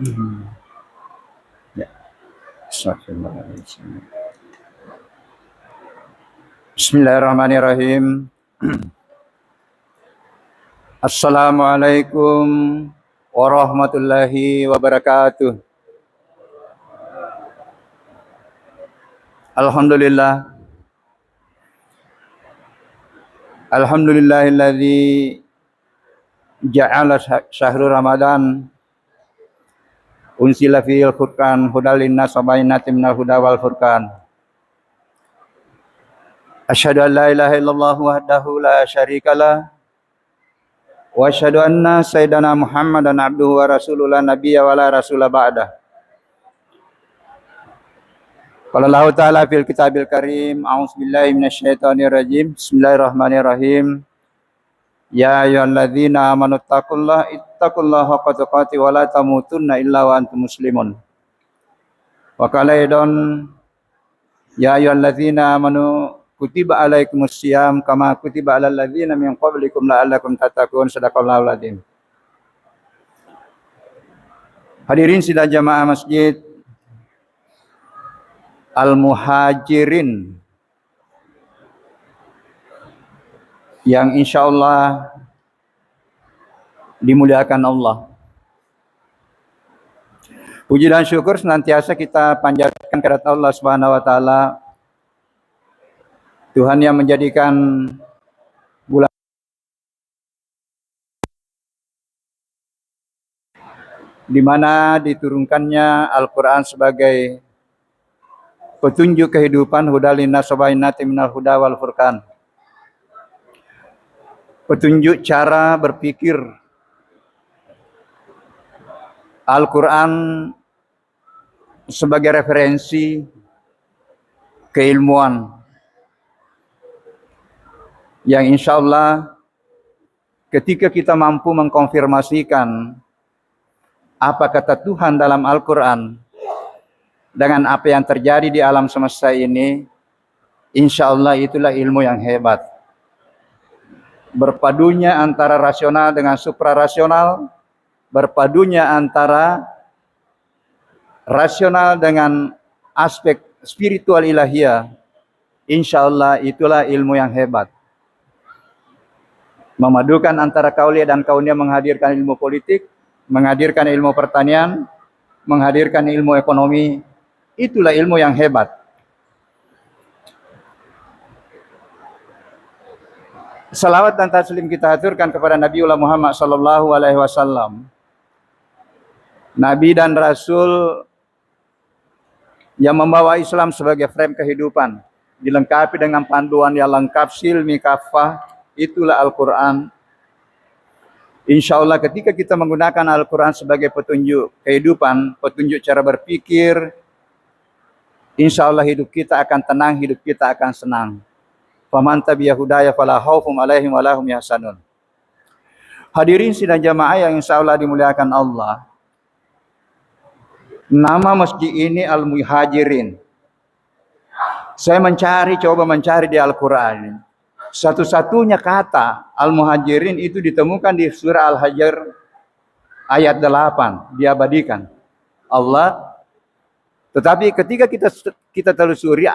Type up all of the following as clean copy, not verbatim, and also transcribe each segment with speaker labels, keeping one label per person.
Speaker 1: Hmm. Ya, astagfirullahaladzim. Bismillahirrahmanirrahim. Assalamualaikum warahmatullahi wabarakatuh. Alhamdulillah. Alhamdulillahilladzi ja'ala syahrul Ramadan unsila fil furqan hudal linnas wa bayyinatin minal huda wal furqan. Asyhadu an la ilaha illallah wahdahu la syarikalah wa asyhadu anna sayyidana Muhammadan abduhu wa rasuluhu la nabiyya wa la rasula ba'dah. Qala Allah ta'ala fil kitabil karim, a'udzubillahi minasyaitonir rajim. Bismillahirrahmanirrahim. Ya ayyuhalladzina amanu ittaqullaha haqqa tuqatih wa la tamutunna illa wa antum muslimun. Wa qala aidan ya ayyuhalladzina amanu kutiba alaikumus syiyam kama kutiba alal ladzina min qablikum la'allakum tattaqun. Shadaqallahul adzim. Hadirin sidang jamaah masjid Al-Muhajirin yang insyaallah dimuliakan Allah. Puji dan syukur senantiasa kita panjatkan kepada Allah Subhanahu wa taala, Tuhan yang menjadikan bulan di mana diturunkannya Al-Qur'an sebagai petunjuk kehidupan, hudal linnas wa bayyinatin minal huda wal furqan. Petunjuk cara berpikir. Al-Quran sebagai referensi keilmuan yang insya Allah ketika kita mampu mengkonfirmasikan apa kata Tuhan dalam Al-Quran dengan apa yang terjadi di alam semesta ini, insya Allah itulah ilmu yang hebat. Berpadunya antara rasional dengan suprarasional, berpadunya antara rasional dengan aspek spiritual ilahiyah, insya Allah itulah ilmu yang hebat. Memadukan antara kauliah dan kauniyah, menghadirkan ilmu politik, menghadirkan ilmu pertanian, menghadirkan ilmu ekonomi, itulah ilmu yang hebat. Salawat dan taslim kita aturkan kepada Nabiullah Muhammad sallallahu alaihi wasallam, Nabi dan Rasul yang membawa Islam sebagai frame kehidupan, dilengkapi dengan panduan yang lengkap, silmi kafah, itulah Al-Quran. Insya Allah ketika kita menggunakan Al-Quran sebagai petunjuk kehidupan, petunjuk cara berpikir, insya Allah hidup kita akan tenang, hidup kita akan senang. Faman tabi'a hudaya fala khaufun 'alaihim wa lahum yahzanun. Hadirin sidang jamaah yang insya Allah dimuliakan Allah. Nama masjid ini Al-Muhajirin. Saya coba mencari di Al-Quran. Satu-satunya kata Al-Muhajirin itu ditemukan di surah Al-Hajar ayat 8, diabadikan Allah. Tetapi ketika kita telusuri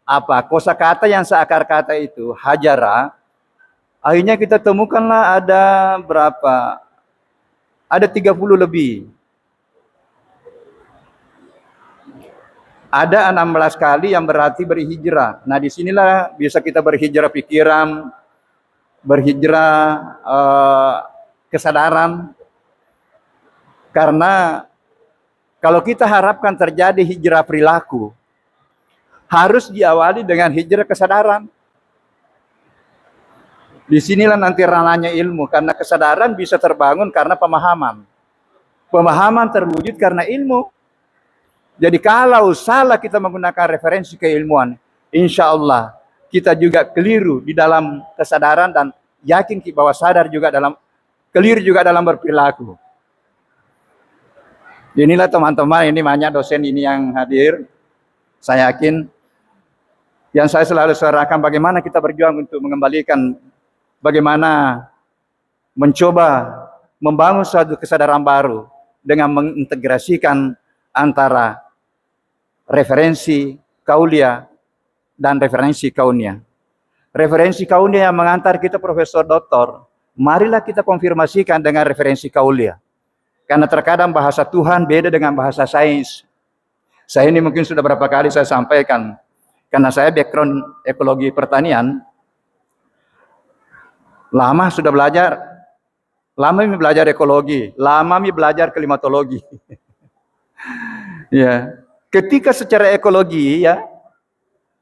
Speaker 1: apa kosakata yang seakar kata itu, hajara, akhirnya kita temukanlah ada berapa? Ada 30 lebih. Ada 16 kali yang berarti berhijrah. Nah, disinilah bisa kita berhijrah pikiran, berhijrah kesadaran. Karena kalau kita harapkan terjadi hijrah perilaku, harus diawali dengan hijrah kesadaran. Disinilah nanti ranahnya ilmu, karena kesadaran bisa terbangun karena pemahaman. Pemahaman terwujud karena ilmu. Jadi kalau salah kita menggunakan referensi keilmuan, insya Allah kita juga keliru di dalam kesadaran dan yakin bahwa sadar juga keliru juga dalam berperilaku. Inilah teman-teman, ini banyak dosen ini yang hadir. Saya yakin yang saya selalu suarakan bagaimana kita berjuang untuk mengembalikan, bagaimana mencoba membangun suatu kesadaran baru dengan mengintegrasikan antara referensi kaulia dan referensi kaunia. Referensi kaunia yang mengantar kita profesor doktor, marilah kita konfirmasikan dengan referensi kaulia. Karena terkadang bahasa Tuhan beda dengan bahasa sains. Saya ini mungkin sudah berapa kali saya sampaikan, karena saya background ekologi pertanian, lama sudah belajar, lama belajar ekologi, lama belajar klimatologi. Ya, ketika secara ekologi ya,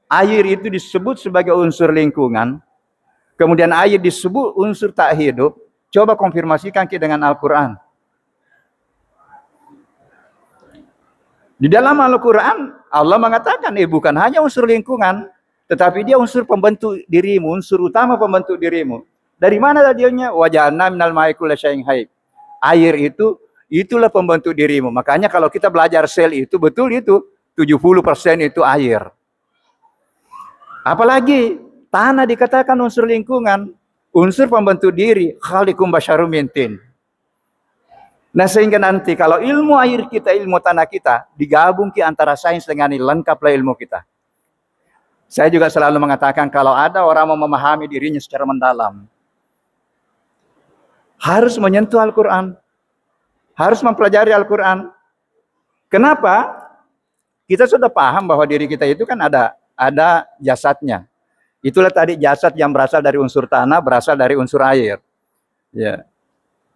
Speaker 1: air itu disebut sebagai unsur lingkungan, kemudian air disebut unsur tak hidup. Coba konfirmasikan dengan Al-Quran. Di dalam Al-Quran, Allah mengatakan, bukan hanya unsur lingkungan, tetapi dia unsur pembentuk dirimu, unsur utama pembentuk dirimu. Dari mana tadinya? Wajahna minal ma'i kulla syai'in hayy. Air itu, itulah pembentuk dirimu. Makanya kalau kita belajar sel itu, betul itu, 70% itu air. Apalagi, tanah dikatakan unsur lingkungan, unsur pembentuk diri, khaliqum basyarum min tin. Nah sehingga nanti kalau ilmu air kita, ilmu tanah kita digabung ke antara sains dengan ini, lengkaplah ilmu kita. Saya juga selalu mengatakan kalau ada orang mau memahami dirinya secara mendalam, harus menyentuh Al-Quran, harus mempelajari Al-Quran. Kenapa? Kita sudah paham bahwa diri kita itu kan ada jasadnya. Itulah tadi jasad yang berasal dari unsur tanah, berasal dari unsur air. Ya.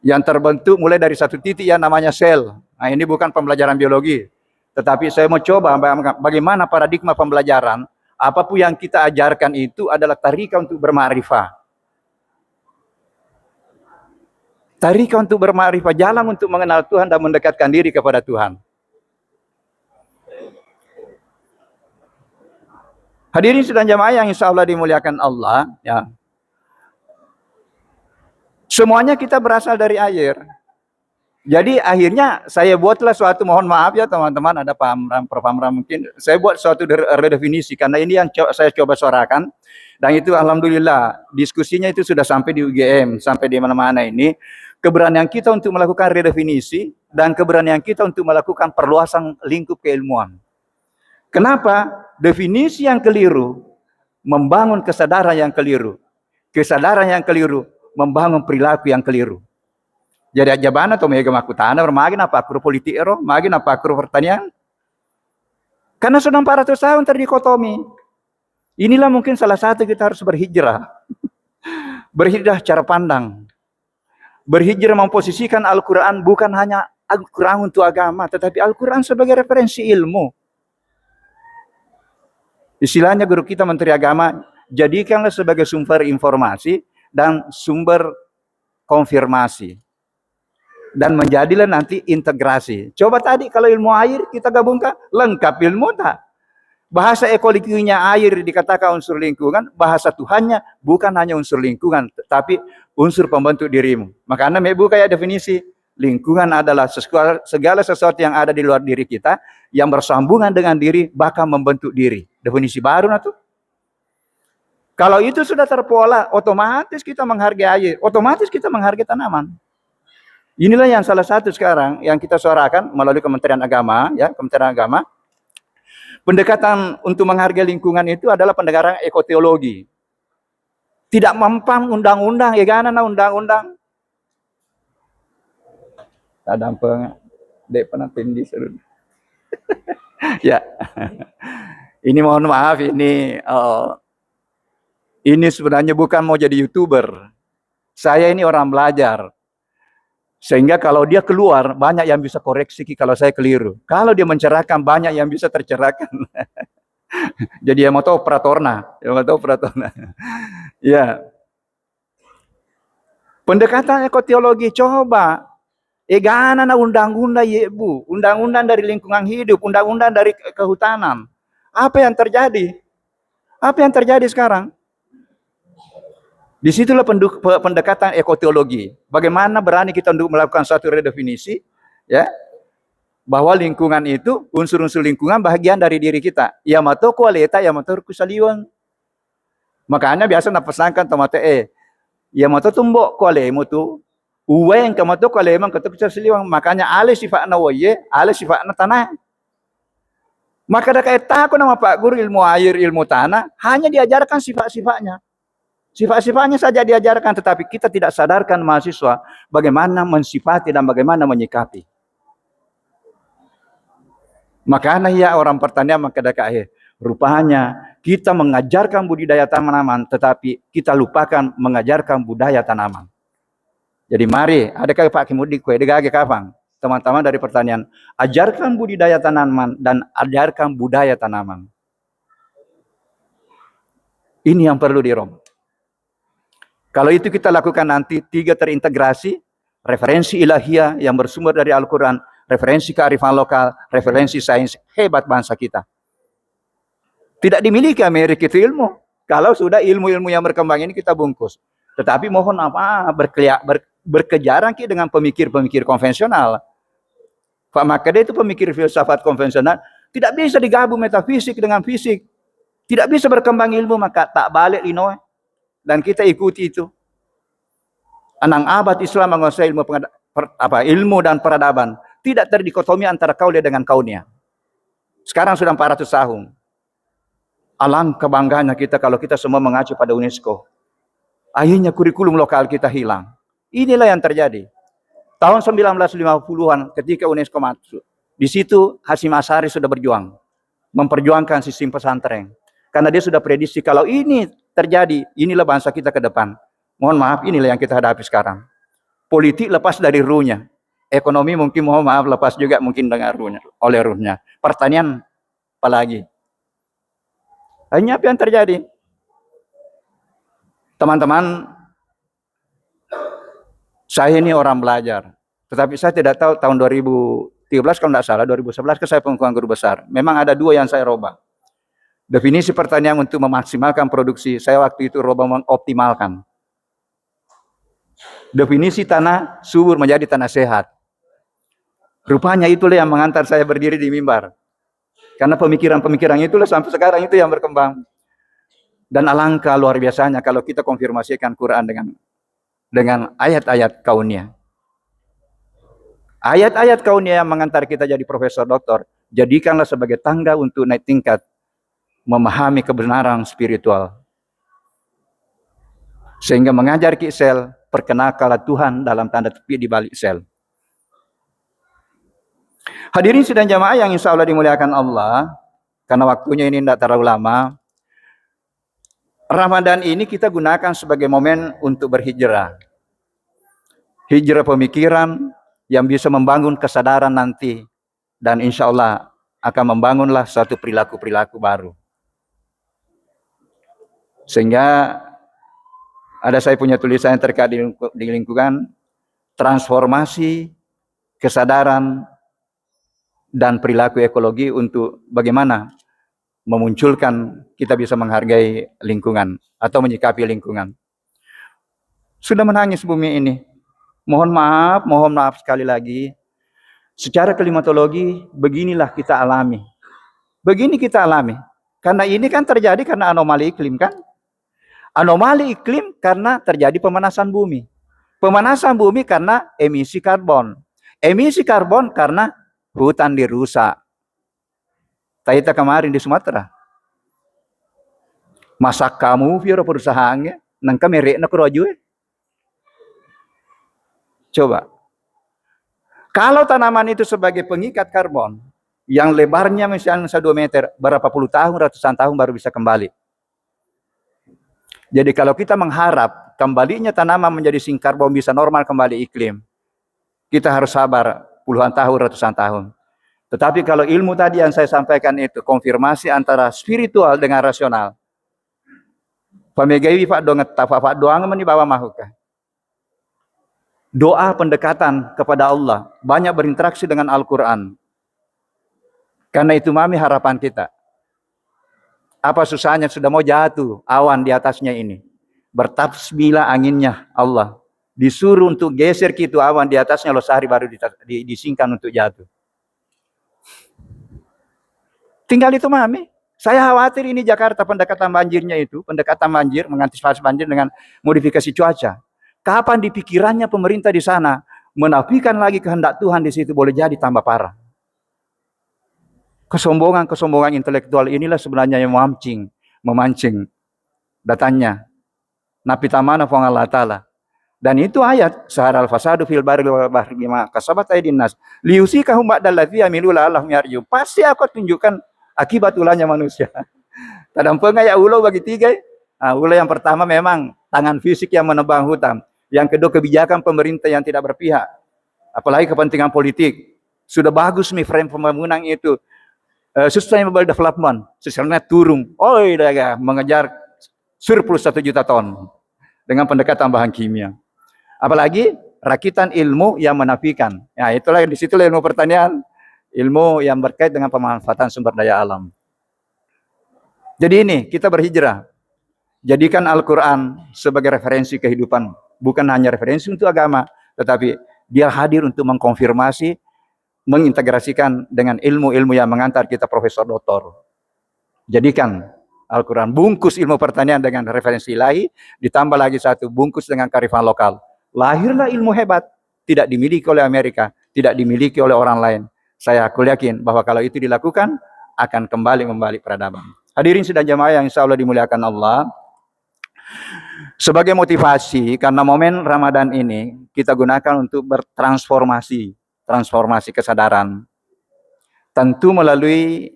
Speaker 1: Yang terbentuk mulai dari satu titik yang namanya sel. Nah ini bukan pembelajaran biologi. Tetapi saya mau coba bagaimana paradigma pembelajaran. Apapun yang kita ajarkan itu adalah tarika untuk bermakrifah. Tarika untuk bermakrifah, jalan untuk mengenal Tuhan dan mendekatkan diri kepada Tuhan. Hadirin sidang jamaah yang insya Allah dimuliakan Allah. Ya. Semuanya kita berasal dari air. Jadi akhirnya saya buatlah suatu, mohon maaf ya teman-teman, ada paham mungkin. Saya buat suatu redefinisi karena ini yang saya coba suarakan. Dan itu alhamdulillah diskusinya itu sudah sampai di UGM, sampai di mana-mana ini. Keberanian kita untuk melakukan redefinisi dan keberanian kita untuk melakukan perluasan lingkup keilmuan. Kenapa? Definisi yang keliru membangun kesadaran yang keliru. Kesadaran yang keliru membangun perilaku yang keliru. Jadi ajabana atau mega makutana bermagin apa akru politik ero, magin apa akru pertanian. Karena sudah 400 tahun terdikotomi. Inilah mungkin salah satu kita harus berhijrah. Berhijrah cara pandang. Berhijrah memposisikan Al-Quran bukan hanya Al-Quran untuk agama, tetapi Al-Quran sebagai referensi ilmu. Istilahnya guru kita Menteri Agama, jadikanlah sebagai sumber informasi dan sumber konfirmasi. Dan menjadilah nanti integrasi. Coba tadi kalau ilmu air kita gabungkan, lengkap ilmu tak? Bahasa ekologinya air dikatakan unsur lingkungan, bahasa Tuhannya bukan hanya unsur lingkungan, tapi unsur pembentuk dirimu. Makanya Mebu kayak definisi, lingkungan adalah segala sesuatu yang ada di luar diri kita, yang bersambungan dengan diri, bahkan membentuk diri. Definisi baru nah tuh. Kalau itu sudah terpola, otomatis kita menghargai air, otomatis kita menghargai tanaman. Inilah yang salah satu sekarang yang kita suarakan melalui Kementerian Agama, ya, Kementerian Agama. Pendekatan untuk menghargai lingkungan itu adalah pendekatan ekoteologi. Tidak mempan undang-undang, ya kan, undang-undang. Ada apa? Dek pernah tindih seru. Ya. Ini mohon maaf, ini sebenarnya bukan mau jadi YouTuber. Saya ini orang belajar. Sehingga kalau dia keluar, banyak yang bisa koreksi kalau saya keliru. Kalau dia mencerahkan, banyak yang bisa tercerahkan. Jadi yang mau tahu operatorna. Ya. Pendekatan ekoteologi, coba. Egana na undang-undang yebu. Undang-undang dari lingkungan hidup. Undang-undang dari kehutanan. Apa yang terjadi? Apa yang terjadi sekarang? Disitulah pendekatan ekoteologi. Bagaimana berani kita untuk melakukan suatu redefinisi, ya, bahwa lingkungan itu, unsur-unsur lingkungan bagian dari diri kita. Yamato kualeta, yamato kusaliwan. Makanya biasa napesangkan tomate, yamato tumbok kualemu tu, Uwe yang kamu tuh kalau emang ketuk seliwang, makanya ale sifatna waye, ale sifatna tanah. Maka ada kayak takut nama Pak Guru ilmu air, ilmu tanah, hanya diajarkan sifat-sifatnya. Sifat-sifatnya saja diajarkan, tetapi kita tidak sadarkan mahasiswa bagaimana mensifati dan bagaimana menyikapi. Makanya ya orang pertanian maka ada rupanya kita mengajarkan budidaya tanaman, tetapi kita lupakan mengajarkan budaya tanaman. Jadi mari, adakah Pak Kimudi kue degage kapang? Teman-teman dari pertanian, ajarkan budidaya tanaman dan ajarkan budaya tanaman. Ini yang perlu dirom. Kalau itu kita lakukan nanti, 3 terintegrasi, referensi ilahiyah yang bersumber dari Al-Quran, referensi kearifan lokal, referensi sains, hebat bangsa kita. Tidak dimiliki Amerika itu ilmu. Kalau sudah ilmu-ilmu yang berkembang ini kita bungkus. Tetapi mohon berkejaran dengan pemikir-pemikir konvensional. Pak Makade itu pemikir filsafat konvensional, tidak bisa digabung metafisik dengan fisik. Tidak bisa berkembang ilmu, maka tak balik inoe. Dan kita ikuti itu. Anang abad Islam menguasai ilmu dan peradaban. Tidak terdikotomi antara kaulia dengan kaunia. Sekarang sudah 400 tahun. Alangkah bangganya kita kalau kita semua mengacu pada UNESCO. Akhirnya kurikulum lokal kita hilang. Inilah yang terjadi. Tahun 1950-an ketika UNESCO masuk. Di situ Hasyim Asy'ari sudah berjuang. Memperjuangkan sistem pesantren. Karena dia sudah prediksi kalau ini terjadi, inilah bangsa kita ke depan. Mohon maaf, inilah yang kita hadapi sekarang. Politik lepas dari ruhnya. Ekonomi mungkin mohon maaf lepas juga mungkin dengan ruhnya, oleh ruhnya. Pertanian apalagi. Hanya apa yang terjadi? Teman-teman, saya ini orang belajar. Tetapi saya tidak tahu tahun 2013 kalau tidak salah, 2011 ke saya pengukuhan guru besar. Memang ada 2 yang saya robah. Definisi pertanian untuk memaksimalkan produksi, saya waktu itu robah mengoptimalkan. Definisi tanah subur menjadi tanah sehat. Rupanya itulah yang mengantar saya berdiri di mimbar. Karena pemikiran-pemikiran itulah sampai sekarang itu yang berkembang. Dan alangkah luar biasanya kalau kita konfirmasikan Quran dengan ayat-ayat kauniyah. Ayat-ayat kauniyah yang mengantar kita jadi profesor doktor, jadikanlah sebagai tangga untuk naik tingkat memahami kebenaran spiritual. Sehingga mengajar sel, perkenalkanlah Tuhan dalam tanda tepi di balik sel. Hadirin sidang jamaah yang insya Allah dimuliakan Allah, karena waktunya ini tidak terlalu lama. Ramadan ini kita gunakan sebagai momen untuk berhijrah. Hijrah pemikiran yang bisa membangun kesadaran nanti. Dan insya Allah akan membangunlah suatu perilaku-perilaku baru. Sehingga ada saya punya tulisan yang terkait di lingkungan transformasi kesadaran dan perilaku ekologi untuk bagaimana memunculkan kita bisa menghargai lingkungan atau menyikapi lingkungan. Sudah menangis bumi ini. Mohon maaf sekali lagi. Secara klimatologi beginilah kita alami. Begini kita alami. Karena ini kan terjadi karena anomali iklim kan? Anomali iklim karena terjadi pemanasan bumi. Pemanasan bumi karena emisi karbon. Emisi karbon karena hutan dirusak. Taita kemarin di Sumatera. Masak kamu biar perusahaannya nang kamere na keroju. Coba. Kalau tanaman itu sebagai pengikat karbon yang lebarnya misalnya 2 meter, berapa puluh tahun, ratusan tahun baru bisa kembali. Jadi kalau kita mengharap kembalinya tanaman menjadi sink karbon bisa normal kembali iklim, kita harus sabar puluhan tahun, ratusan tahun. Tetapi kalau ilmu tadi yang saya sampaikan itu konfirmasi antara spiritual dengan rasional. Pamegawi Pak Donget Pak doang meni bawa mahukah. Doa pendekatan kepada Allah banyak berinteraksi dengan Al-Qur'an. Karena itu mami harapan kita. Apa susahnya sudah mau jatuh awan di atasnya ini. Bertasbihlah anginnya Allah. Disuruh untuk geser gitu awan di atasnya lo sehari baru disingkan untuk jatuh. Tinggal itu mami. Saya khawatir ini Jakarta pendekatan banjirnya itu, pendekatan banjir, mengantisipasi banjir dengan modifikasi cuaca. Kapan di pikirannya pemerintah di sana menafikan lagi kehendak Tuhan di situ, boleh jadi tambah parah. Kesombongan intelektual inilah sebenarnya yang memancing datanya. Napi tamana fa Allah Ta'ala. Dan itu ayat saharal fasadu fil barri wal bahri bima kasabat aydin nas liusikahum ba'dal ladzi amilu la'allahum yarji'un. Pasti aku tunjukkan akibat ulahnya manusia. Tadang pengai ya ulo bagi tiga. Ulo yang pertama memang tangan fisik yang menebang hutan. Yang kedua kebijakan pemerintah yang tidak berpihak. Apalagi kepentingan politik. Sudah bagus nih frame pembangunan itu. Sustainable development. Sebenarnya turun. Mengejar surplus 1 juta ton. Dengan pendekatan bahan kimia. Apalagi rakitan ilmu yang menafikan. Ya, itulah di situ ilmu pertanian, ilmu yang berkait dengan pemanfaatan sumber daya alam. Jadi ini kita berhijrah. Jadikan Al-Qur'an sebagai referensi kehidupan, bukan hanya referensi untuk agama, tetapi dia hadir untuk mengkonfirmasi, mengintegrasikan dengan ilmu-ilmu yang mengantar kita profesor doktor. Jadikan Al-Quran bungkus ilmu pertanian dengan referensi ilahi, ditambah lagi satu bungkus dengan kearifan lokal. Lahirlah ilmu hebat, tidak dimiliki oleh Amerika, tidak dimiliki oleh orang lain. Saya yakin bahwa kalau itu dilakukan, akan kembali membalik peradaban. Hadirin sidang jamaah yang insya Allah dimuliakan Allah. Sebagai motivasi, karena momen Ramadan ini, kita gunakan untuk bertransformasi, transformasi kesadaran. Tentu melalui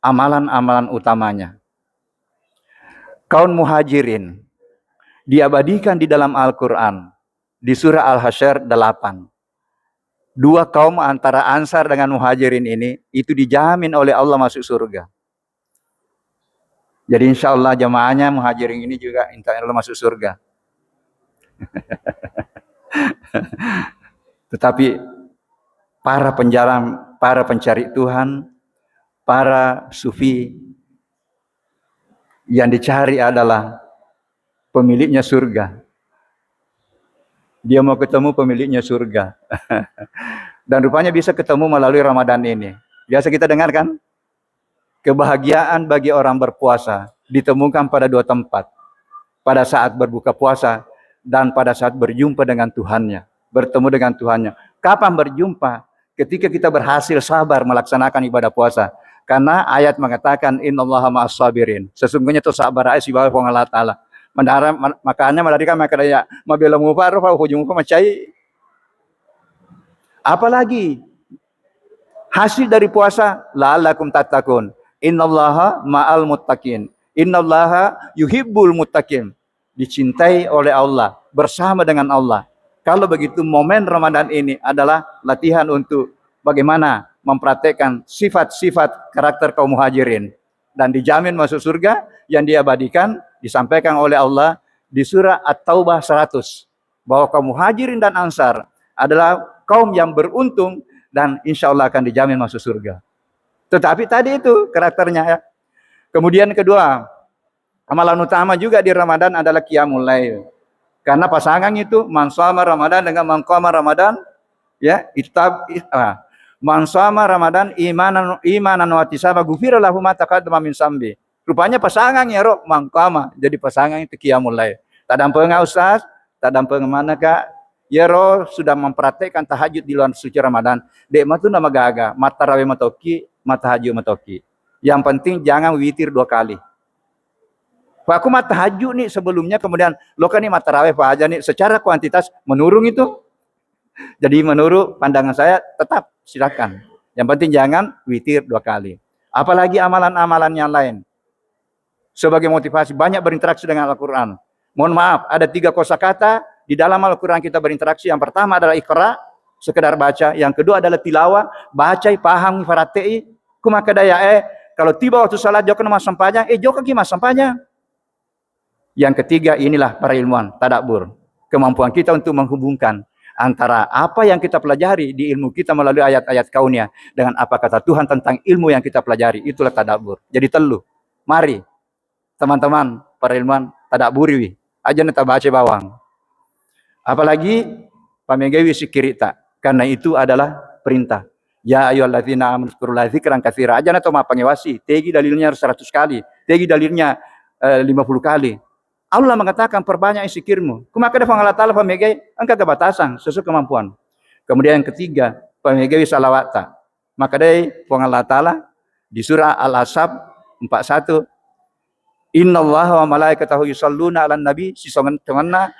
Speaker 1: amalan-amalan utamanya. Kaum muhajirin diabadikan di dalam Al-Quran. Di surah Al-Hasyr 8. Dua kaum antara Ansar dengan Muhajirin ini, itu dijamin oleh Allah masuk surga. Jadi insya Allah jamaahnya Muhajirin ini juga insya Allah masuk surga. Tetapi para penjalan, para pencari Tuhan, para sufi, yang dicari adalah pemiliknya surga. Dia mau ketemu pemiliknya surga. Dan rupanya bisa ketemu melalui Ramadan ini. Biasa kita dengar kan? Kebahagiaan bagi orang berpuasa ditemukan pada 2 tempat. Pada saat berbuka puasa dan pada saat berjumpa dengan Tuhannya. Bertemu dengan Tuhannya. Kapan berjumpa? Ketika kita berhasil sabar melaksanakan ibadah puasa. Karena ayat mengatakan innallaha ma'as sabirin. Sesungguhnya itu sabar ayat si bawah Allah Ta'ala. Makanya melarikan maka daya mabila mufarrah hujung macai. Apalagi hasil dari puasa la'allakum tattaqun. Innallaha ma'al muttaqin. Innallaha yuhibbul muttaqin. Dicintai oleh Allah, bersama dengan Allah. Kalau begitu momen Ramadan ini adalah latihan untuk bagaimana mempraktekkan sifat-sifat karakter kaum muhajirin dan dijamin masuk surga yang diabadikan disampaikan oleh Allah di surah At-Taubah 100 bahwa kaum muhajirin dan ansar adalah kaum yang beruntung dan insya Allah akan dijamin masuk surga. Tetapi tadi itu karakternya ya. Kemudian kedua, amalan utama juga di Ramadan adalah qiyamul lail. Karena pasangan itu man shoma Ramadan dengan man qama Ramadan ya, man shoma Ramadan imanan wa ihtisaban ghufira lahu ma taqaddama min zambi. Rupanya pasangan ya roh mangkama. Jadi pasangan itu qiyamul lail. Tak dampai enggak Ustaz? Tak dampai mana Kak? Ya roh sudah mempraktekkan tahajud di bulan suci Ramadan. Dek matu nama gaga, mata rawe matoki, mata tahajud matoki. Yang penting jangan witir 2 kali. Pak aku mata tahajud nih sebelumnya kemudian lo kan nih mata rawe Pak aja nih secara kuantitas menurun itu. Jadi menurut pandangan saya tetap silakan. Yang penting jangan witir 2 kali. Apalagi amalan-amalan yang lain. Sebagai motivasi banyak berinteraksi dengan Al-Quran. Mohon maaf, ada 3 kosakata di dalam Al-Quran kita berinteraksi. Yang pertama adalah iqra, sekedar baca. Yang kedua adalah tilawah, baca, paham, faratei. Kumakadaya kalau tiba waktu salat jauh nama sampahnya, jauh kaki mas sampahnya. Yang ketiga inilah para ilmuwan, tadabbur. Kemampuan kita untuk menghubungkan antara apa yang kita pelajari di ilmu kita melalui ayat-ayat kauniyah dengan apa kata Tuhan tentang ilmu yang kita pelajari. Itulah tadabbur. Jadi telu. Mari teman-teman para ilmuwan tadabburi aja neta baca bawang. Apalagi pamegawi sikirita karena itu adalah perintah. Ya ayyuhalladzina amanu dzkurullaha dzikran katsira. Aja neta ma pangewasi. Tegi dalilnya 100 kali. Tegi dalilnya 50 kali. Allah mengatakan perbanyak zikirmu. Kumaka da Allah Ta'ala pamegai angka kebatasan sesuai kemampuan. Kemudian yang ketiga, pamegai salawata. Maka dari Allah Ta'ala di surah Al-Ahzab 41, Innallaha wa malaikatahu yusholluna 'alan nabi, sisongan temanna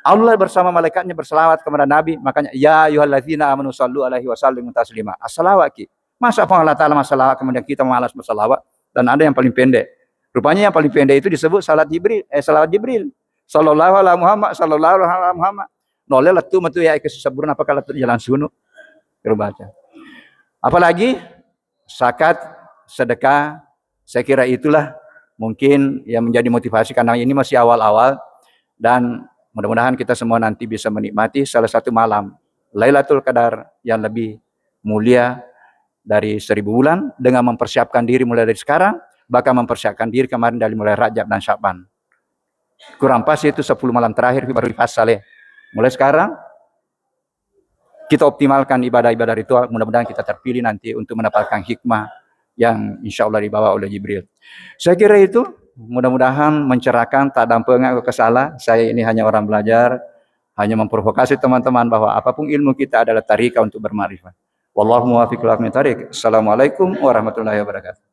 Speaker 1: Allah bersama malaikatnya berselawat kepada Nabi. Makanya ya ayyuhalladzina amanu shallu alaihi wasallimu taslima. As-salawat. Masa Allah Ta'ala masalah kemudian kita malas berselawat, dan ada yang paling pendek. Rupanya yang paling pendek itu disebut salawat Jibril. Sallallahu alaihi Muhammad, sallallahu alaihi Muhammad. Noleh letu metu ya keseburun apakah letu jalan sunu. Baca. Apalagi zakat, sedekah, saya kira itulah mungkin yang menjadi motivasi, karena ini masih awal-awal, dan mudah-mudahan kita semua nanti bisa menikmati salah satu malam Lailatul Qadar yang lebih mulia dari 1000 bulan, dengan mempersiapkan diri mulai dari sekarang, bahkan mempersiapkan diri kemarin dari mulai Rajab dan Sya'ban. Kurang pas itu 10 malam terakhir baru difasal ya. Mulai sekarang kita optimalkan ibadah-ibadah ritual, mudah-mudahan kita terpilih nanti untuk mendapatkan hikmah yang insya Allah dibawa oleh Jibril. Saya kira itu mudah-mudahan mencerahkan, tak ada pengak kesalah. Saya ini hanya orang belajar, hanya memprovokasi teman-teman bahwa apapun ilmu kita adalah tarika untuk bermakrifat. Wallahu muwaffiq ila aqwamit thariq. Assalamualaikum warahmatullahi wabarakatuh.